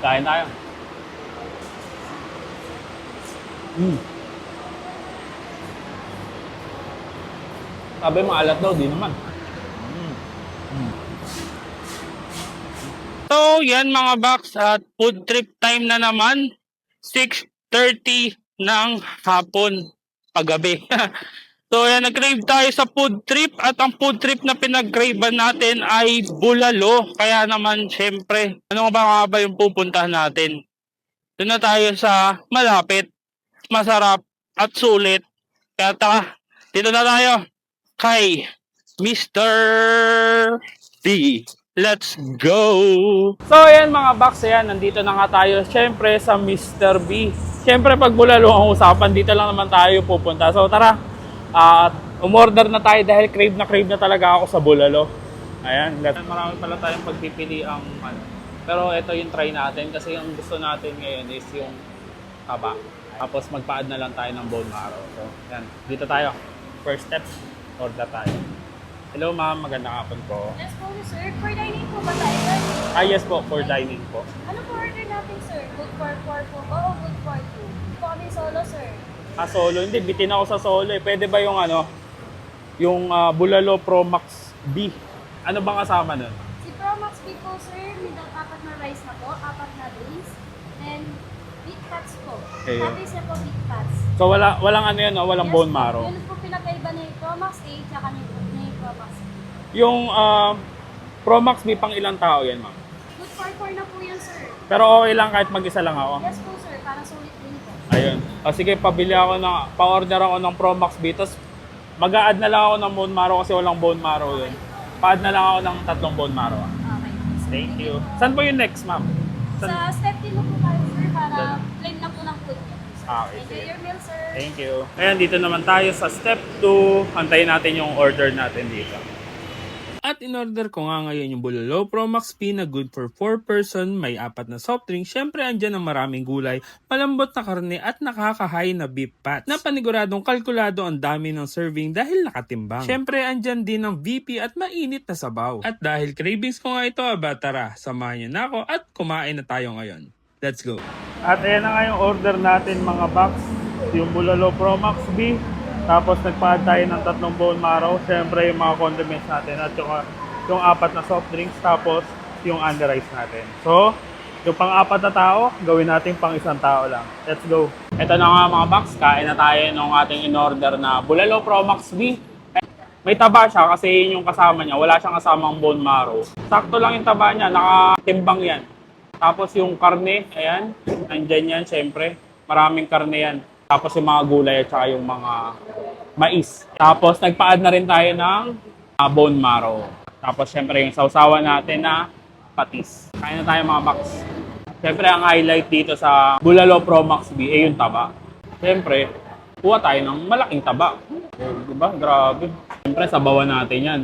Kain tayo. Sabi maalat daw, di naman. So, yan mga box at food trip time na naman. 6:30 ng hapon, paggabi. So, yan, nag-crave tayo sa food trip at ang food trip na pinag-cravean natin ay bulalo. Kaya naman, syempre, ano ba nga ba yung pupuntahan natin? Doon na tayo sa malapit, masarap at sulit. Kaya taka, dito na tayo kay Mr. B. Let's go! So ayan mga box, ayan, nandito na nga tayo syempre sa Mr. B. Syempre pag bulalo ang usapan, dito lang naman tayo pupunta. So tara, umorder na tayo dahil crave na talaga ako sa bulalo. Ayan, marami pala tayong pagpipili ang ano. Pero ito yung try natin kasi yung gusto natin ngayon is yung taba. Tapos magpa-add na lang tayo ng bone marrow. So ayan, dito tayo. First step, order tayo. Hello ma'am, magandang hapon po. Yes po, sir. For dining po ba tayo? Yes po, for dining po. Ano po order natin, sir? Good for 4 po ba o good for 2? Po kami solo, sir. Solo. Hindi, bitin ako sa solo eh. Pwede ba yung ano, yung Bulalo Pro Max B? Ano bang kasama nun? Si Pro Max B po, sir, may 4 na rice na po, 4 na beans, and beef cuts po. Okay. Tapos na po beef cuts. So walang ano yun, no? Walang bone marrow. Yun po pinakaiba na yung Pro Max A, tsaka na yung Pro Max B. Yung Pro Max B pang ilang tao yan, ma'am? Good for 4 na po yan, sir. Pero okay lang kahit mag-isa lang ako. Yes po, sir. Para sulit din po. Ayun. Sige, pabili ako ng, pa-order ako ng Pro Max B. Tapos mag-a-add na lang ako ng bone marrow kasi walang bone marrow yun. Pa-add na lang ako ng 3 bone marrow. Okay. Thank you. Saan po yung next, ma'am? Sa step 10 po kayo, sir, para plain lang po ng food niyo. Okay, Enjoy sige. your meal, sir. Thank you. Ayan, dito naman tayo sa step 2. Antayin natin yung order natin dito. At in-order ko nga ngayon yung Bulalo Pro Max P na good for 4 person, may 4 na soft drink, syempre andyan ang maraming gulay, malambot na karne at nakakahay na beef pat. Na paniguradong kalkulado ang dami ng serving dahil nakatimbang. Syempre andyan din ang VP at mainit na sabaw. At dahil cravings ko nga ito, tara, samahan niyo na ako at kumain na tayo ngayon. Let's go! At ayan na nga yung order natin mga box, yung Bulalo Pro Max B. Tapos nagpa-add tayo ng 3 bone marrow. Siyempre yung mga condiments natin at yung 4 na soft drinks. Tapos yung under rice natin. So, yung pang-4 na tao, gawin natin pang 1 tao lang. Let's go! Ito na nga mga box, kain na tayo ng ating in-order na Bulalo Pro Max B. May taba siya kasi yun yung kasama niya. Wala siyang kasamang bone marrow. Sakto lang yung taba niya, nakatimbang yan. Tapos yung karne, ayan, nandyan yan syempre. Maraming karne yan. Tapos yung mga gulay at saka yung mga mais. Tapos nagpa-add na rin tayo ng bone marrow. Tapos syempre yung sausawan natin na patis. Kain na tayo mga box. Syempre ang highlight dito sa Bulalo Pro Max B ay yung taba. Syempre, kuha tayo ng malaking taba. Diba? Grabe. Syempre sabawan natin yan.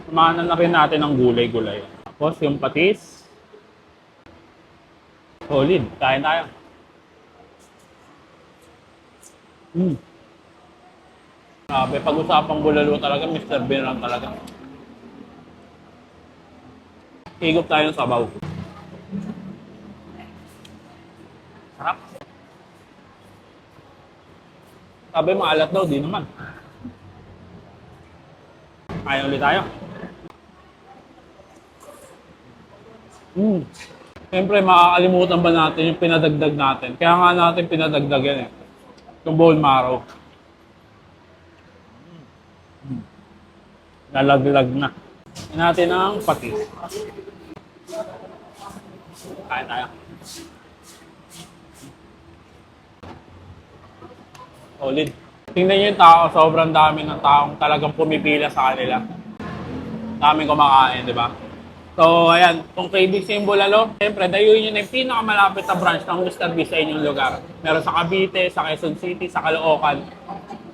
Samahan na rin natin ng gulay-gulay. Tapos yung patis. Solid. Kain tayo. Grabe, pag-usapang bulalo talaga, Mr. Bean lang talaga. Higop tayo ng sabaw. Sarap. Sabi maalat daw, di naman. Kaya ulit tayo. Siyempre, makakalimutan ba natin yung pinadagdag natin? Kaya nga natin pinadagdag yan eh. Yung bone marrow. Lalaglag na. Yan natin ang patis. Kain tayo. Solid. Tingnan nyo yung tao, sobrang dami ng taong talagang pumipila sa kanila. Daming kumakain, di ba? So, ayan, kung cravings yung bulalo, siyempre, dayuin nyo na yung pinakamalapit na branch ng Mr. B sa inyong lugar. Meron sa Cavite, sa Quezon City, sa Caloocan,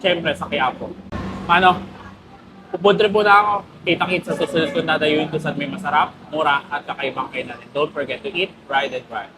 siyempre, sa Quiapo. Ano? Pupudre po na ako. Kita-kit sa susunod kung dadayuin ko sa may masarap, mura, at kakaibang kain natin. Don't forget to eat, ride, and ride.